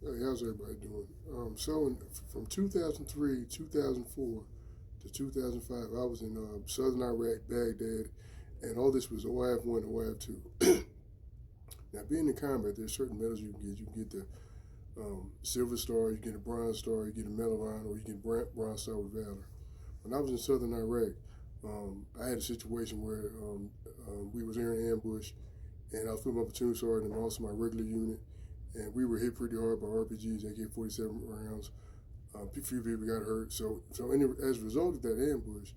Hey, how's everybody doing? From 2003, 2004 to 2005, I was in southern Iraq, Baghdad, and all this was OIF 1 and OIF 2. Now, being in combat, there's certain medals you can get. You can get the Silver Star, you get a Bronze Star, you get a Medal of Honor, or you get Bronze Star with Valor. When I was in southern Iraq, I had a situation where we was in an ambush, and I was with my platoon sergeant and also my regular unit, and we were hit pretty hard by RPGs, AK-47 rounds. A few people got hurt. As a result of that ambush,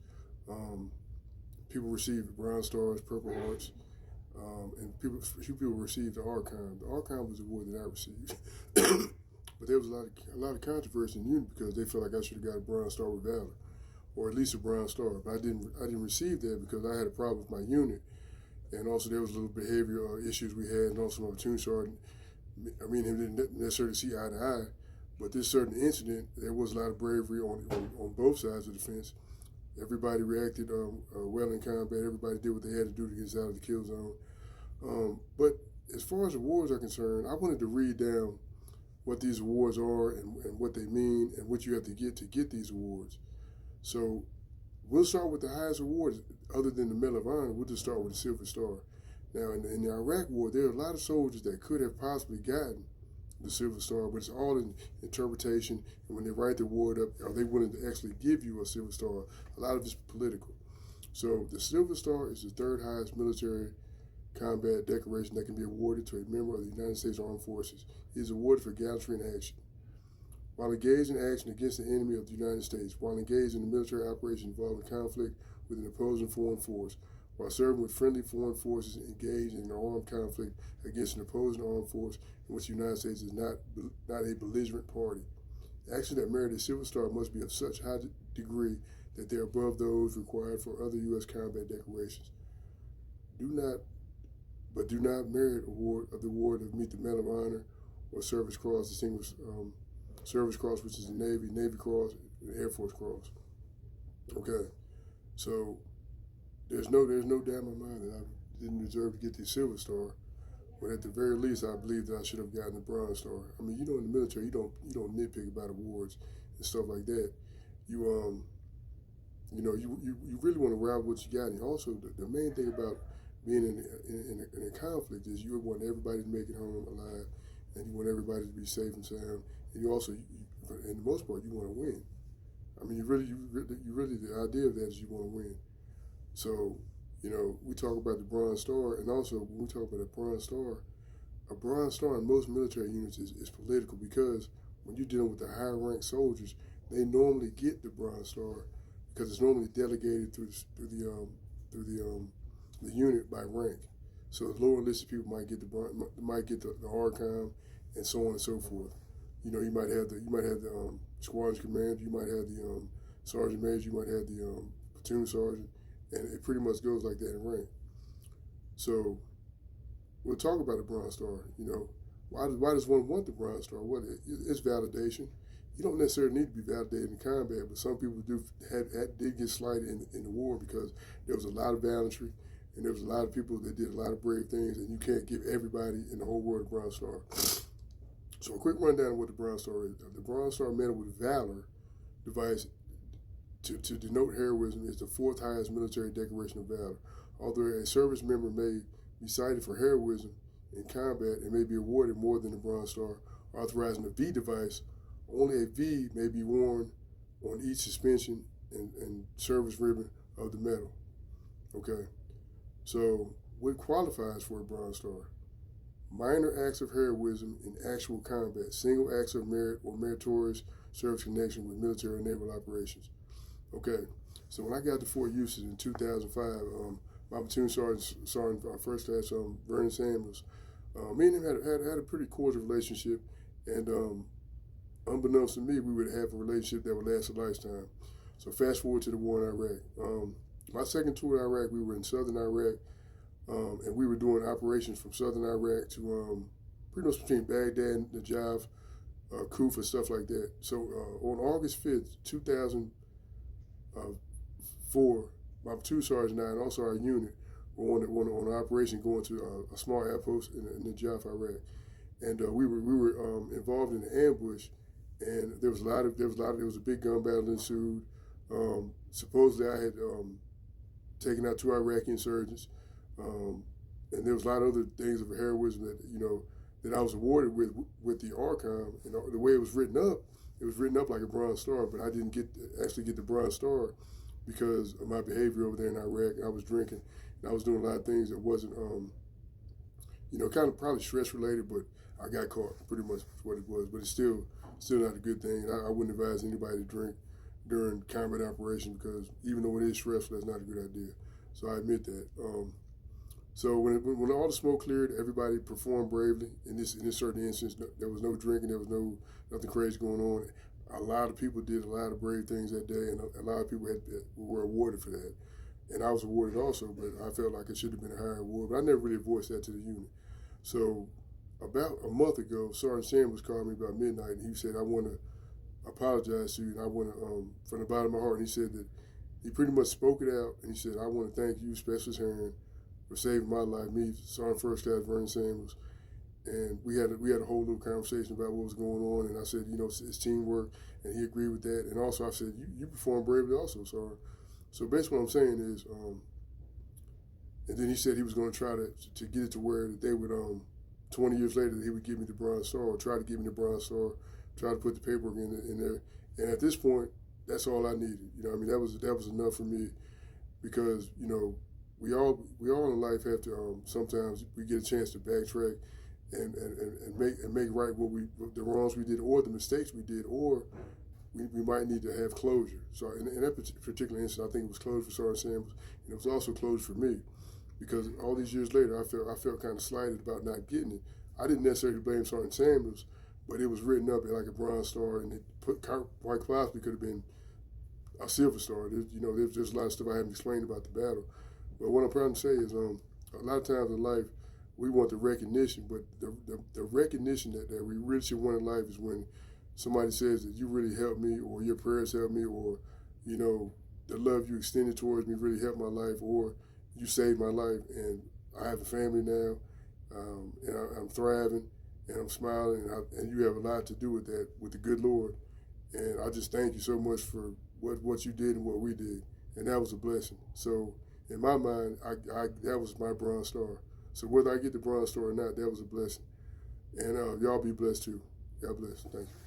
people received Bronze Stars, Purple Hearts, and a few people received the Archon. The Archon was the award that I received. But there was a lot of controversy in the unit because they felt like I should have got a Bronze Star with Valor, or at least a Bronze Star. But I didn't receive that because I had a problem with my unit, and also there was a little behavioral issues we had, and also my platoon sergeant. I mean, him didn't necessarily see eye to eye, but this certain incident, there was a lot of bravery on both sides of the fence. Everybody reacted well in combat. Everybody did what they had to do to get us out of the kill zone. But as far as awards are concerned, I wanted to read down what these awards are and what they mean and what you have to get these awards. So we'll start with the highest award, other than the Medal of Honor. We'll just start with the Silver Star. Now, in the Iraq War, there are a lot of soldiers that could have possibly gotten the Silver Star, but it's all in interpretation. And when they write the award up, are they willing to actually give you a Silver Star? A lot of it's political. So the Silver Star is the third highest military combat decoration that can be awarded to a member of the United States Armed Forces. It is awarded for gallantry in action. While engaged in action against the enemy of the United States, while engaged in a military operation involving conflict with an opposing foreign force, while serving with friendly foreign forces engaged in an armed conflict against an opposing armed force in which the United States is not a belligerent party. Actions that merit a Silver Star must be of such high degree that they are above those required for other U.S. combat decorations. Do not merit the award of Meet the Medal of Honor or Service Cross, Distinguished Service Cross, which is the Navy Cross, and Air Force Cross. Okay, so there's no doubt in my mind that I didn't deserve to get the Silver Star, but at the very least, I believe that I should have gotten the Bronze Star. I mean, in the military, you don't nitpick about awards and stuff like that. You really want to rob what you got. And also, the main thing about being in a conflict is you want everybody to make it home alive, and you want everybody to be safe and sound. And you also, for the most part, you want to win. I mean, you really, the idea of that is you want to win. So, we talk about the Bronze Star, and also when we talk about a Bronze Star in most military units is political, because when you're dealing with the higher ranked soldiers, they normally get the Bronze Star because it's normally delegated through the unit by rank. So the lower listed people might get the Archon, and so on and so forth. You might have the squadron commander, you might have the sergeant major, you might have the platoon sergeant, and it pretty much goes like that in rank. So we'll talk about the Bronze Star. Why does one want the Bronze Star? Well, it's validation. You don't necessarily need to be validated in combat, but some people did get slighted in the war because there was a lot of gallantry, and there was a lot of people that did a lot of brave things, and you can't give everybody in the whole world a Bronze Star. So a quick rundown of what the Bronze Star is. The Bronze Star Medal with Valor device to denote heroism is the fourth highest military decoration of valor. Although a service member may be cited for heroism in combat and may be awarded more than the Bronze Star, authorizing the V device, only a V may be worn on each suspension and service ribbon of the medal. Okay, so what qualifies for a Bronze Star? Minor acts of heroism in actual combat, single acts of merit or meritorious service connection with military or naval operations. Okay, so when I got to Fort Eustis in 2005, my platoon sergeant, our first class, Vernon Samuels, me and him had a pretty cordial relationship, and unbeknownst to me, we would have a relationship that would last a lifetime. So fast forward to the war in Iraq. My second tour to Iraq, we were in southern Iraq, and we were doing operations from southern Iraq to pretty much between Baghdad and Najaf, Kufa, stuff like that. So on August 5th, 2004, my platoon sergeant and I, and also our unit, were on an operation going to a small outpost in Najaf, Iraq. and we were involved in an ambush, and there was a big gun battle ensued. Supposedly I had taken out two Iraqi insurgents, and there was a lot of other things of heroism that that I was awarded with the ARCOM. And the way it was written up, like a Bronze Star, but I didn't actually get the Bronze Star because of my behavior over there in Iraq. I was drinking, and I was doing a lot of things that wasn't, kind of probably stress related, but I got caught. Pretty much what it was, but it's still not a good thing. I wouldn't advise anybody to drink during combat operation because even though it is stressful, that's not a good idea. So I admit that. So when all the smoke cleared, everybody performed bravely. In this certain instance, there was no drinking, there was nothing crazy going on. A lot of people did a lot of brave things that day, and a lot of people were awarded for that. And I was awarded also, but I felt like it should have been a higher award. But I never really voiced that to the unit. So about a month ago, Sergeant Samuels called me about midnight, and he said, "I want to apologize to you, and I want to, from the bottom of my heart." And he said that he pretty much spoke it out, and he said, "I want to thank you, Specialist Herron, for saving my life, me, Sergeant First Class Vernon Samuels." And we had a whole little conversation about what was going on, and I said, it's teamwork, and he agreed with that. And also I said, you performed bravely also, Sergeant. So basically what I'm saying is, and then he said he was going to try to get it to where they would, 20 years later, he would give me the Bronze Star, or try to give me the Bronze Star, try to put the paperwork in there. And at this point, that's all I needed. That was enough for me, because we all in life have to sometimes we get a chance to backtrack and make right the wrongs we did, or the mistakes we did, or we might need to have closure. So in that particular instance, I think it was closure for Sergeant Samuels, and it was also closure for me, because all these years later, I felt kind of slighted about not getting it. I didn't necessarily blame Sergeant Samuels, but it was written up like a Bronze Star, and it quite possibly could have been a Silver Star. There's just a lot of stuff I haven't explained about the battle. But what I'm trying to say is, a lot of times in life, we want the recognition, but the recognition that we really should want in life is when somebody says that you really helped me, or your prayers helped me, or, the love you extended towards me really helped my life, or you saved my life, and I have a family now, and I'm thriving, and I'm smiling, and you have a lot to do with that, with the good Lord. And I just thank you so much for what you did and what we did, and that was a blessing. So in my mind, that was my Bronze Star. So whether I get the Bronze Star or not, that was a blessing. And y'all be blessed too. God bless. Thank you.